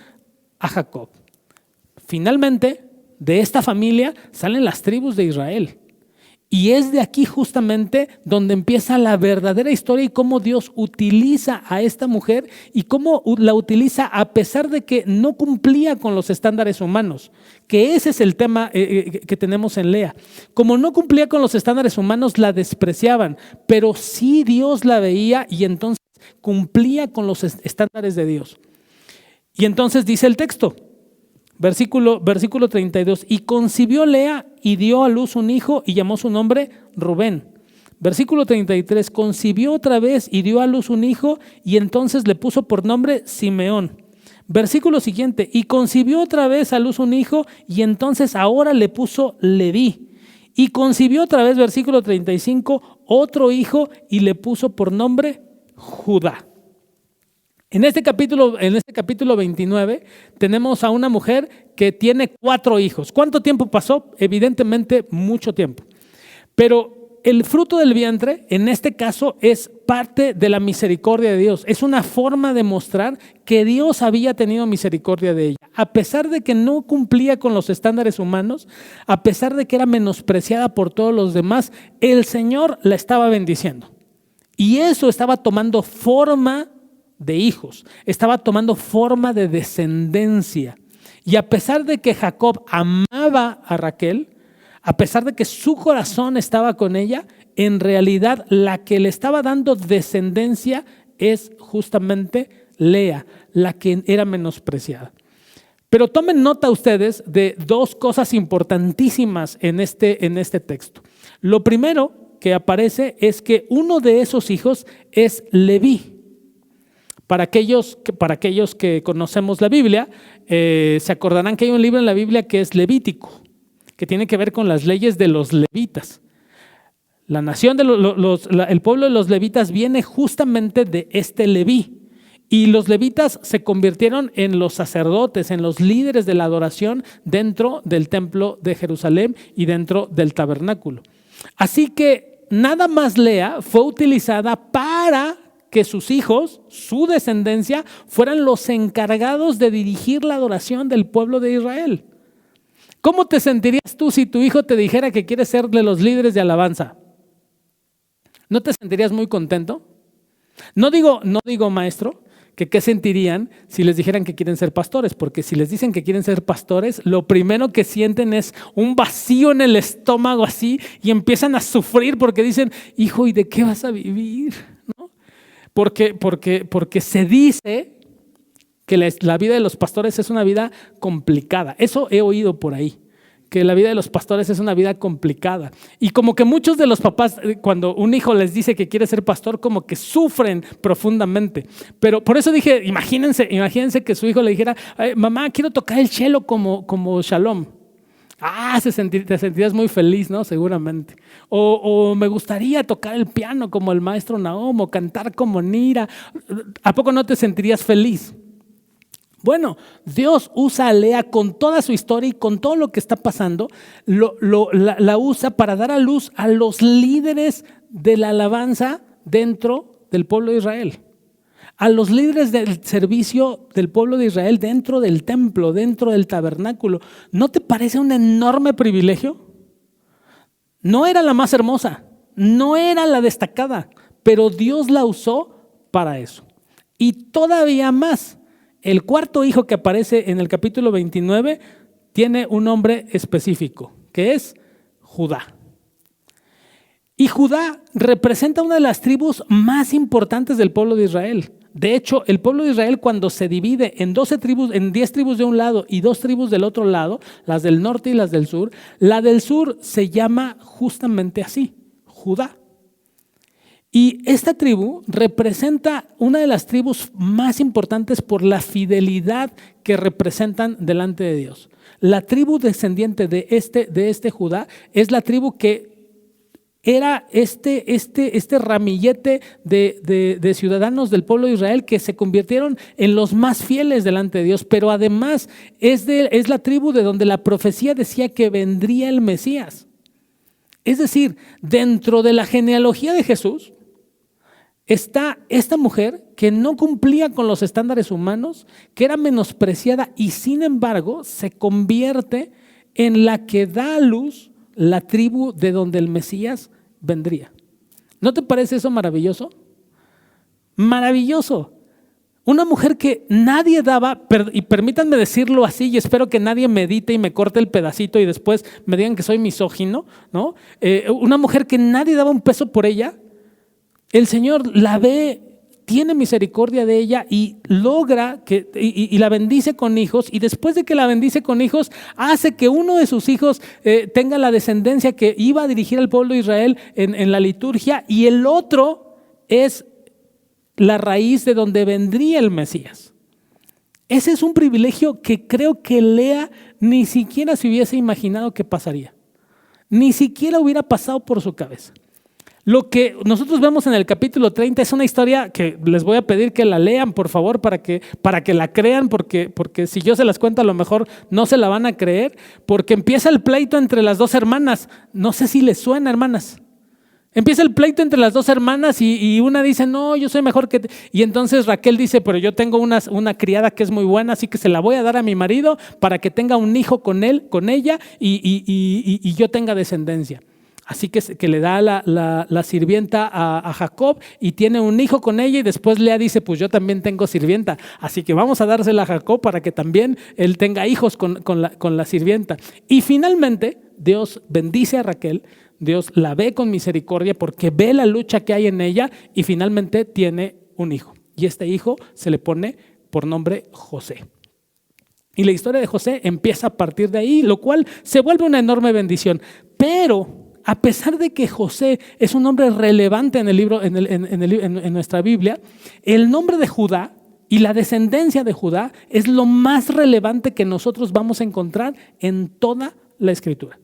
a Jacob. Finalmente, de esta familia salen las tribus de Israel. Y es de aquí justamente donde empieza la verdadera historia y cómo Dios utiliza a esta mujer y cómo la utiliza a pesar de que no cumplía con los estándares humanos, que ese es el tema que tenemos en Lea. Como no cumplía con los estándares humanos, la despreciaban, pero sí Dios la veía y entonces cumplía con los estándares de Dios. Y entonces dice el texto, versículo 32, y concibió Lea y dio a luz un hijo y llamó su nombre Rubén. Versículo 33, concibió otra vez y dio a luz un hijo y entonces le puso por nombre Simeón. Versículo siguiente, y concibió otra vez a luz un hijo y entonces ahora le puso Leví. Y concibió otra vez, versículo 35, otro hijo y le puso por nombre Judá. En este capítulo 29 tenemos a una mujer que tiene 4 hijos. ¿Cuánto tiempo pasó? Evidentemente mucho tiempo. Pero el fruto del vientre en este caso es parte de la misericordia de Dios. Es una forma de mostrar que Dios había tenido misericordia de ella. A pesar de que no cumplía con los estándares humanos, a pesar de que era menospreciada por todos los demás, el Señor la estaba bendiciendo. Y eso estaba tomando forma de hijos, estaba tomando forma de descendencia. Y a pesar de que Jacob amaba a Raquel, a pesar de que su corazón estaba con ella, en realidad la que le estaba dando descendencia es justamente Lea, la que era menospreciada. Pero tomen nota ustedes de 2 cosas importantísimas en este texto. Lo primero que aparece es que uno de esos hijos es Leví. Para aquellos que conocemos la Biblia, se acordarán que hay un libro en la Biblia que es Levítico, que tiene que ver con las leyes de los levitas. La nación de el pueblo de los levitas viene justamente de este Leví. Y los levitas se convirtieron en los sacerdotes, en los líderes de la adoración dentro del templo de Jerusalén y dentro del tabernáculo. Así que nada más Lea fue utilizada para que sus hijos, su descendencia, fueran los encargados de dirigir la adoración del pueblo de Israel. ¿Cómo te sentirías tú si tu hijo te dijera que quiere ser de los líderes de alabanza? ¿No te sentirías muy contento? No digo maestro, que qué sentirían si les dijeran que quieren ser pastores, porque si les dicen que quieren ser pastores, lo primero que sienten es un vacío en el estómago así y empiezan a sufrir porque dicen, hijo, ¿y de qué vas a vivir? ¿No? Porque se dice que la vida de los pastores es una vida complicada. Eso he oído por ahí, que la vida de los pastores es una vida complicada. Y como que muchos de los papás, cuando un hijo les dice que quiere ser pastor, como que sufren profundamente. Pero por eso dije, imagínense que su hijo le dijera, mamá, quiero tocar el cello como Shalom. Te sentirías muy feliz, ¿no? Seguramente. O me gustaría tocar el piano como el maestro Nahum, o cantar como Nira. ¿A poco no te sentirías feliz? Bueno, Dios usa a Lea con toda su historia y con todo lo que está pasando, la usa para dar a luz a los líderes de la alabanza dentro del pueblo de Israel, a los líderes del servicio del pueblo de Israel dentro del templo, dentro del tabernáculo. ¿No te parece un enorme privilegio? No era la más hermosa, no era la destacada, pero Dios la usó para eso. Y todavía más. El cuarto hijo que aparece en el capítulo 29 tiene un nombre específico, que es Judá. Y Judá representa una de las tribus más importantes del pueblo de Israel. De hecho, el pueblo de Israel, cuando se divide en 12 tribus, en 10 tribus de un lado y 2 tribus del otro lado, las del norte y las del sur, la del sur se llama justamente así, Judá. Y esta tribu representa una de las tribus más importantes por la fidelidad que representan delante de Dios. La tribu descendiente de este Judá es la tribu que era este ramillete de ciudadanos del pueblo de Israel que se convirtieron en los más fieles delante de Dios, pero además es la tribu de donde la profecía decía que vendría el Mesías. Es decir, dentro de la genealogía de Jesús está esta mujer que no cumplía con los estándares humanos, que era menospreciada y sin embargo se convierte en la que da a luz la tribu de donde el Mesías vendría. ¿No te parece eso maravilloso? Maravilloso. Una mujer que nadie daba, y permítanme decirlo así, y espero que nadie me edite y me corte el pedacito y después me digan que soy misógino, ¿no? Una mujer que nadie daba un peso por ella, el Señor la ve, tiene misericordia de ella y logra y la bendice con hijos, y después de que la bendice con hijos, hace que uno de sus hijos tenga la descendencia que iba a dirigir al pueblo de Israel en la liturgia, y el otro es la raíz de donde vendría el Mesías. Ese es un privilegio que creo que Lea ni siquiera se hubiese imaginado que pasaría. Ni siquiera hubiera pasado por su cabeza. Lo que nosotros vemos en el capítulo 30 es una historia que les voy a pedir que la lean, por favor, para que la crean, porque si yo se las cuento a lo mejor no se la van a creer, porque empieza el pleito entre las dos hermanas. No sé si les suena, hermanas. Empieza el pleito entre las dos hermanas y una dice, no, yo soy mejor que... Y entonces Raquel dice, pero yo tengo una criada que es muy buena, así que se la voy a dar a mi marido para que tenga un hijo con ella y yo tenga descendencia. Así que le da la sirvienta a Jacob y tiene un hijo con ella, y después Lea dice, pues yo también tengo sirvienta, así que vamos a dársela a Jacob para que también él tenga hijos con la sirvienta. Y finalmente Dios bendice a Raquel, Dios la ve con misericordia porque ve la lucha que hay en ella y finalmente tiene un hijo. Y este hijo se le pone por nombre José. Y la historia de José empieza a partir de ahí, lo cual se vuelve una enorme bendición. Pero a pesar de que José es un nombre relevante en el libro, en nuestra Biblia, el nombre de Judá y la descendencia de Judá es lo más relevante que nosotros vamos a encontrar en toda la Escritura.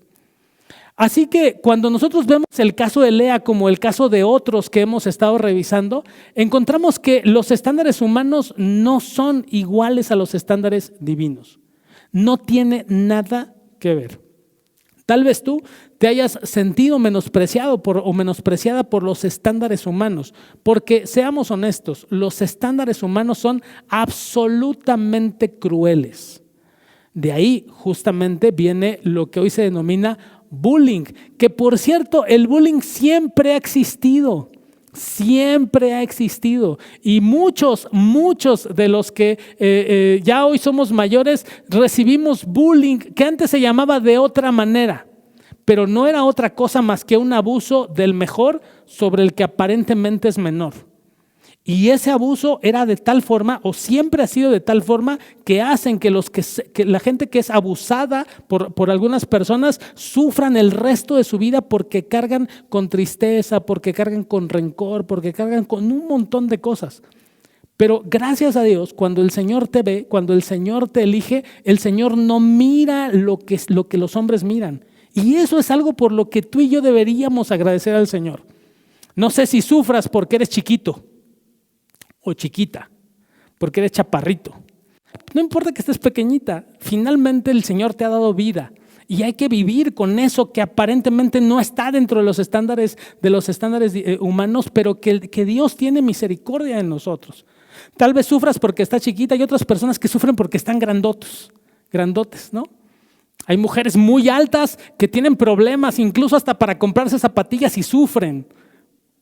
Así que cuando nosotros vemos el caso de Lea como el caso de otros que hemos estado revisando, encontramos que los estándares humanos no son iguales a los estándares divinos. No tiene nada que ver. Tal vez tú te hayas sentido menospreciado o menospreciada por los estándares humanos, porque seamos honestos, los estándares humanos son absolutamente crueles. De ahí justamente viene lo que hoy se denomina bullying, que por cierto, el bullying siempre ha existido. Siempre ha existido y muchos de los que ya hoy somos mayores recibimos bullying que antes se llamaba de otra manera, pero no era otra cosa más que un abuso del mejor sobre el que aparentemente es menor. Y ese abuso era de tal forma, o siempre ha sido de tal forma, que hacen que la gente que es abusada por algunas personas sufran el resto de su vida porque cargan con tristeza, porque cargan con rencor, porque cargan con un montón de cosas. Pero gracias a Dios, cuando el Señor te ve, cuando el Señor te elige, el Señor no mira lo que los hombres miran. Y eso es algo por lo que tú y yo deberíamos agradecer al Señor. No sé si sufras porque eres chiquito o chiquita, porque eres chaparrito. No importa que estés pequeñita, finalmente el Señor te ha dado vida y hay que vivir con eso que aparentemente no está dentro de los estándares humanos, pero que Dios tiene misericordia en nosotros. Tal vez sufras porque estás chiquita, hay otras personas que sufren porque están grandotes, ¿no? Hay mujeres muy altas que tienen problemas, incluso hasta para comprarse zapatillas y sufren.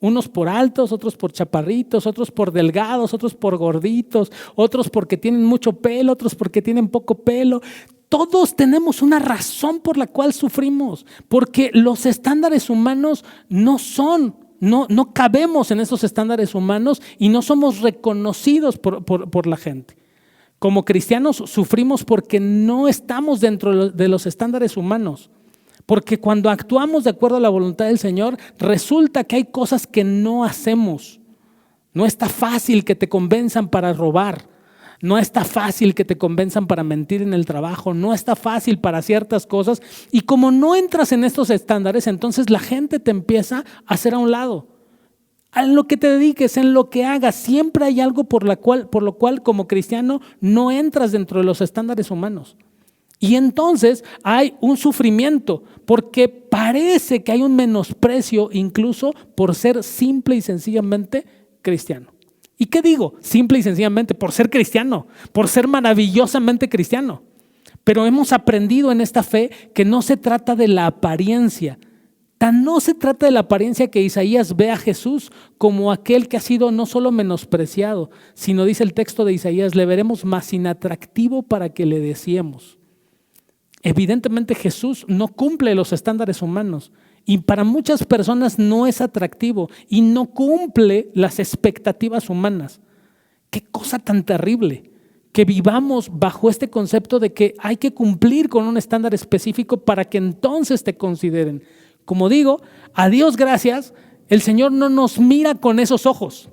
Unos por altos, otros por chaparritos, otros por delgados, otros por gorditos, otros porque tienen mucho pelo, otros porque tienen poco pelo. Todos tenemos una razón por la cual sufrimos, porque los estándares humanos no cabemos en esos estándares humanos y no somos reconocidos por la gente. Como cristianos sufrimos porque no estamos dentro de los estándares humanos. Porque cuando actuamos de acuerdo a la voluntad del Señor, resulta que hay cosas que no hacemos. No está fácil que te convenzan para robar. No está fácil que te convenzan para mentir en el trabajo. No está fácil para ciertas cosas. Y como no entras en estos estándares, entonces la gente te empieza a hacer a un lado. En lo que te dediques, en lo que hagas, siempre hay algo por lo cual como cristiano no entras dentro de los estándares humanos. Y entonces hay un sufrimiento porque parece que hay un menosprecio incluso por ser simple y sencillamente cristiano. ¿Y qué digo? Simple y sencillamente por ser cristiano, por ser maravillosamente cristiano. Pero hemos aprendido en esta fe que no se trata de la apariencia. No se trata de la apariencia que Isaías ve a Jesús como aquel que ha sido no solo menospreciado, sino dice el texto de Isaías, le veremos más inatractivo para que le deseemos. Evidentemente Jesús no cumple los estándares humanos y para muchas personas no es atractivo y no cumple las expectativas humanas. Qué cosa tan terrible que vivamos bajo este concepto de que hay que cumplir con un estándar específico para que entonces te consideren. Como digo, a Dios gracias, el Señor no nos mira con esos ojos,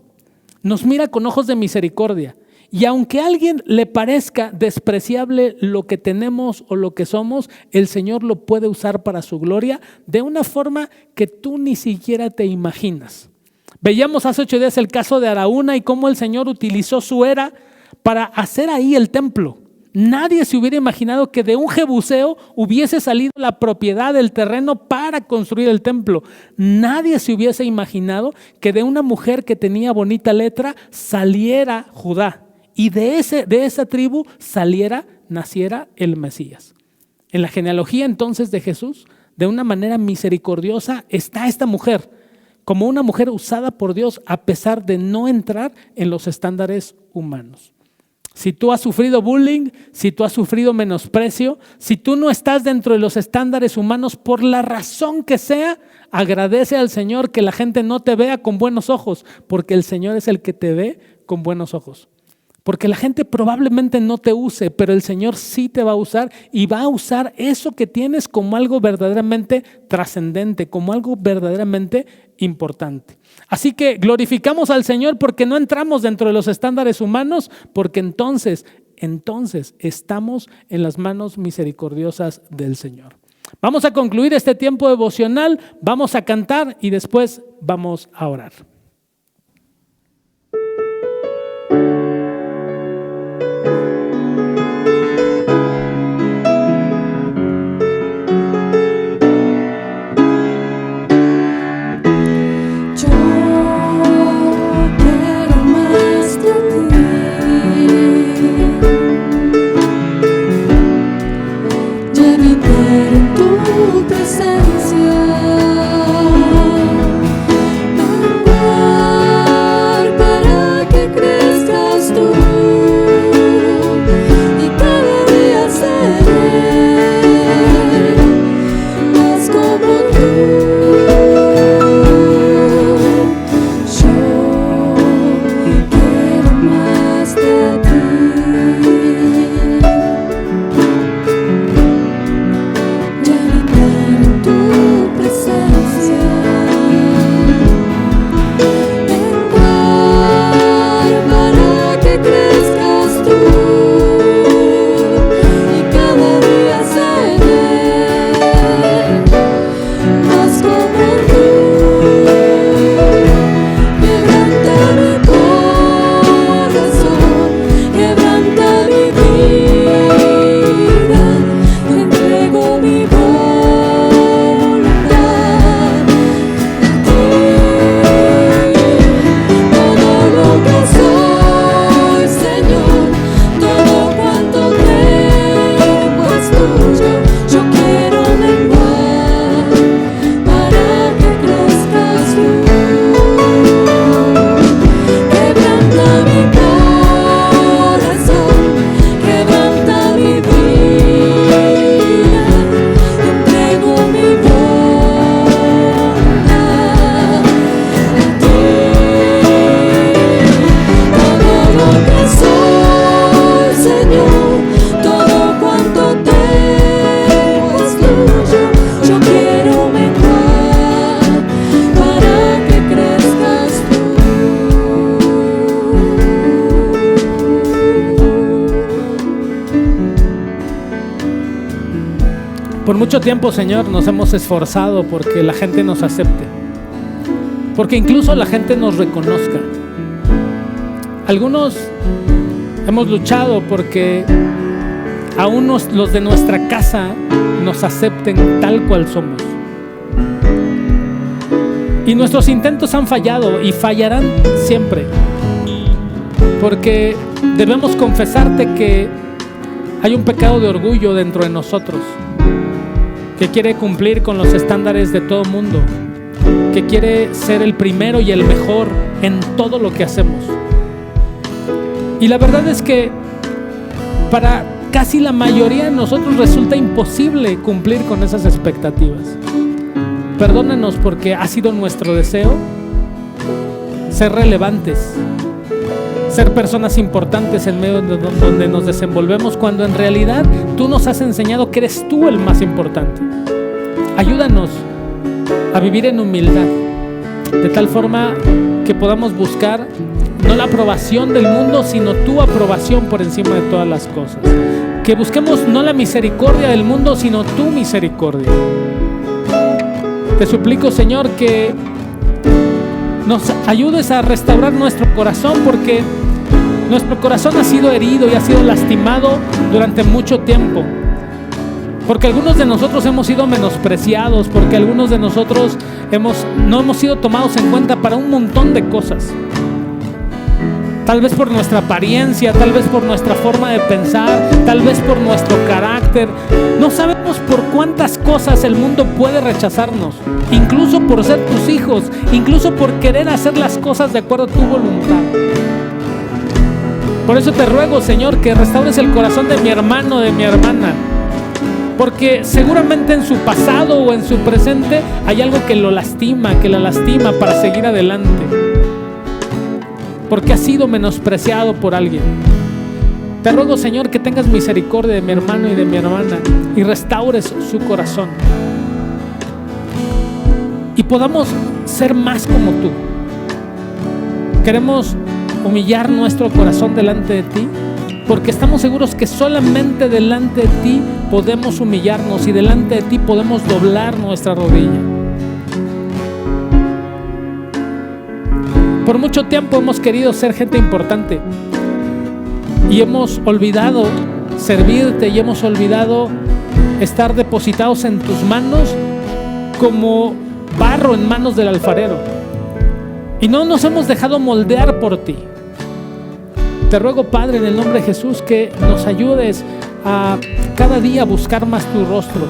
nos mira con ojos de misericordia. Y aunque a alguien le parezca despreciable lo que tenemos o lo que somos, el Señor lo puede usar para su gloria de una forma que tú ni siquiera te imaginas. Veíamos hace 8 días el caso de Araúna y cómo el Señor utilizó su era para hacer ahí el templo. Nadie se hubiera imaginado que de un jebuseo hubiese salido la propiedad del terreno para construir el templo. Nadie se hubiese imaginado que de una mujer que tenía bonita letra saliera Judá. Y de esa tribu naciera el Mesías. En la genealogía entonces de Jesús, de una manera misericordiosa, está esta mujer, como una mujer usada por Dios a pesar de no entrar en los estándares humanos. Si tú has sufrido bullying, si tú has sufrido menosprecio, si tú no estás dentro de los estándares humanos por la razón que sea, agradece al Señor que la gente no te vea con buenos ojos, porque el Señor es el que te ve con buenos ojos. Porque la gente probablemente no te use, pero el Señor sí te va a usar y va a usar eso que tienes como algo verdaderamente trascendente, como algo verdaderamente importante. Así que glorificamos al Señor porque no entramos dentro de los estándares humanos, porque entonces estamos en las manos misericordiosas del Señor. Vamos a concluir este tiempo devocional, vamos a cantar y después vamos a orar. Por mucho tiempo, Señor, nos hemos esforzado porque la gente nos acepte, porque incluso la gente nos reconozca. Algunos hemos luchado porque aún los de nuestra casa nos acepten tal cual somos. Y nuestros intentos han fallado y fallarán siempre, porque debemos confesarte que hay un pecado de orgullo dentro de nosotros, que quiere cumplir con los estándares de todo mundo, que quiere ser el primero y el mejor en todo lo que hacemos. Y la verdad es que para casi la mayoría de nosotros resulta imposible cumplir con esas expectativas. Perdónanos porque ha sido nuestro deseo ser relevantes, ser personas importantes en medio de donde nos desenvolvemos, cuando en realidad tú nos has enseñado que eres tú el más importante. Ayúdanos a vivir en humildad, de tal forma que podamos buscar no la aprobación del mundo, sino tu aprobación por encima de todas las cosas. Que busquemos no la misericordia del mundo, sino tu misericordia. Te suplico, Señor, que nos ayudes a restaurar nuestro corazón, porque nuestro corazón ha sido herido y ha sido lastimado durante mucho tiempo. Porque algunos de nosotros hemos sido menospreciados, porque algunos de nosotros no hemos sido tomados en cuenta para un montón de cosas. Tal vez por nuestra apariencia, tal vez por nuestra forma de pensar, tal vez por nuestro carácter. No sabemos por cuántas cosas el mundo puede rechazarnos, incluso por ser tus hijos, incluso por querer hacer las cosas de acuerdo a tu voluntad. Por eso te ruego, Señor, que restaures el corazón de mi hermano, de mi hermana, porque seguramente en su pasado o en su presente hay algo que lo lastima, que la lastima para seguir adelante, porque ha sido menospreciado por alguien. Te ruego, Señor, que tengas misericordia de mi hermano y de mi hermana y restaures su corazón y podamos ser más como tú. Queremos humillar nuestro corazón delante de ti, porque estamos seguros que solamente delante de ti podemos humillarnos y delante de ti podemos doblar nuestra rodilla. Por mucho tiempo hemos querido ser gente importante y hemos olvidado servirte y hemos olvidado estar depositados en tus manos como barro en manos del alfarero. Y no nos hemos dejado moldear por ti. Te ruego, Padre, en el nombre de Jesús, que nos ayudes a cada día buscar más tu rostro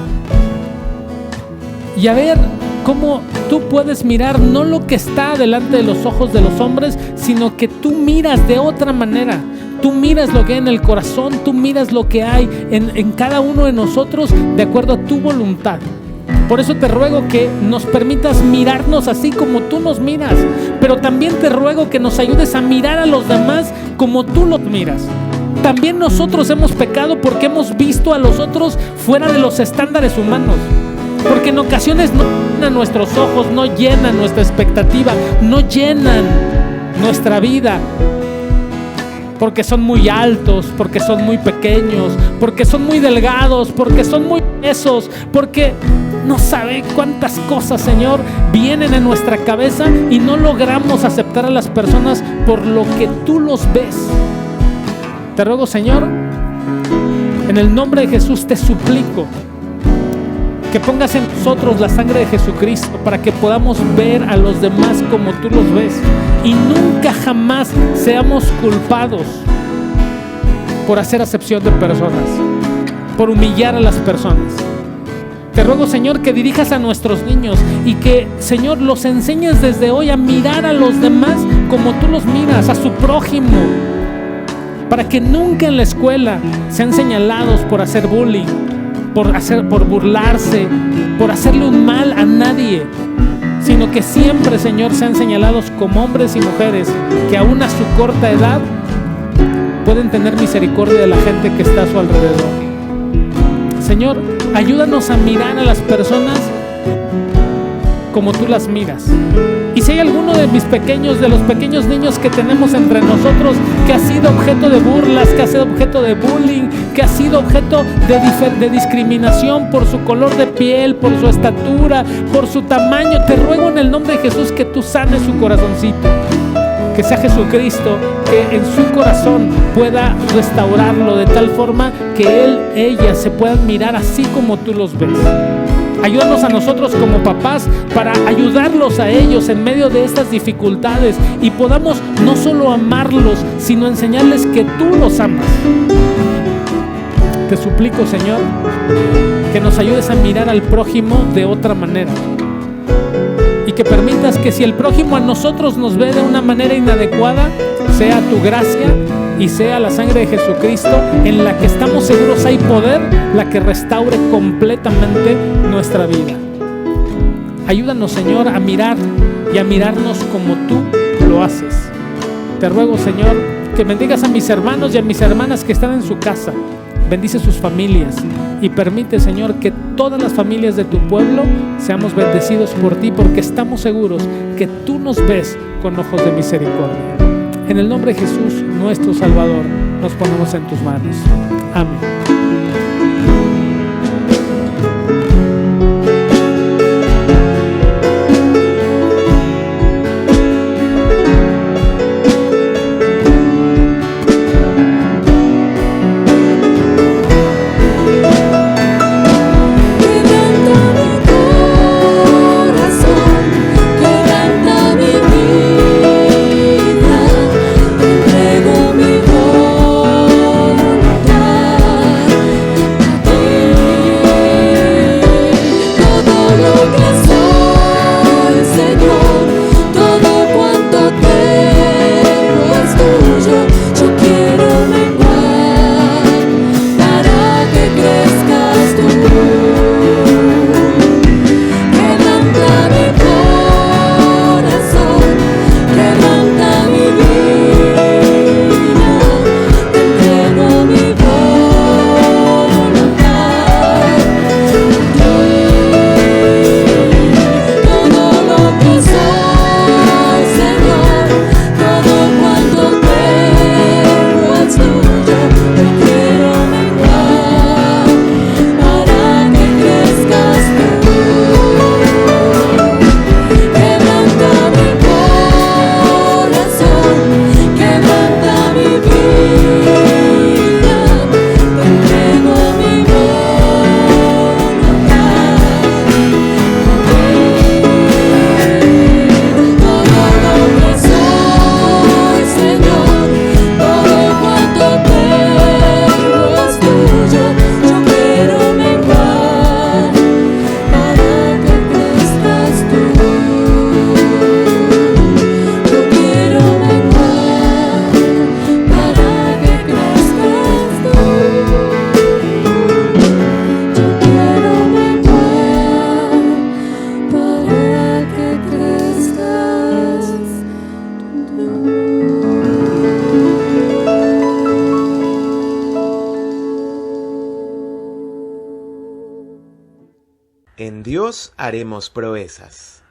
y a ver cómo tú puedes mirar no lo que está delante de los ojos de los hombres, sino que tú miras de otra manera. Tú miras lo que hay en el corazón, tú miras lo que hay en cada uno de nosotros de acuerdo a tu voluntad. Por eso te ruego que nos permitas mirarnos así como tú nos miras, pero también te ruego que nos ayudes a mirar a los demás como tú los miras. También nosotros hemos pecado porque hemos visto a los otros fuera de los estándares humanos, porque en ocasiones no llenan nuestros ojos, no llenan nuestra expectativa, no llenan nuestra vida, porque son muy altos, porque son muy pequeños, porque son muy delgados, porque son muy esos, porque no sabe cuántas cosas, Señor, vienen en nuestra cabeza y no logramos aceptar a las personas por lo que tú los ves. Te ruego, Señor, en el nombre de Jesús te suplico que pongas en nosotros la sangre de Jesucristo para que podamos ver a los demás como tú los ves y nunca jamás seamos culpados por hacer acepción de personas, por humillar a las personas. Te ruego, Señor, que dirijas a nuestros niños y que, Señor, los enseñes desde hoy a mirar a los demás como tú los miras, a su prójimo, para que nunca en la escuela sean señalados por hacer bullying, por burlarse, por hacerle un mal a nadie, sino que siempre, Señor, sean señalados como hombres y mujeres que aún a su corta edad pueden tener misericordia de la gente que está a su alrededor. Señor, ayúdanos a mirar a las personas como tú las miras. Y si hay alguno de los pequeños niños que tenemos entre nosotros que ha sido objeto de burlas, que ha sido objeto de bullying, que ha sido objeto de discriminación por su color de piel, por su estatura, por su tamaño, te ruego en el nombre de Jesús que tú sanes su corazoncito. Que sea Jesucristo que en su corazón pueda restaurarlo de tal forma que él, ella se puedan mirar así como tú los ves. Ayúdanos a nosotros como papás para ayudarlos a ellos en medio de estas dificultades y podamos no solo amarlos, sino enseñarles que tú los amas. Te suplico, Señor, que nos ayudes a mirar al prójimo de otra manera. Y que permitas que si el prójimo a nosotros nos ve de una manera inadecuada, sea tu gracia y sea la sangre de Jesucristo en la que estamos seguros hay poder, la que restaure completamente nuestra vida. Ayúdanos, Señor, a mirar y a mirarnos como tú lo haces. Te ruego, Señor, que bendigas a mis hermanos y a mis hermanas que están en su casa. Bendice sus familias y permite, Señor, que todas las familias de tu pueblo seamos bendecidos por ti, porque estamos seguros que tú nos ves con ojos de misericordia. En el nombre de Jesús, nuestro Salvador, nos ponemos en tus manos. Amén. Entrego mi voluntad. En Dios haremos proezas.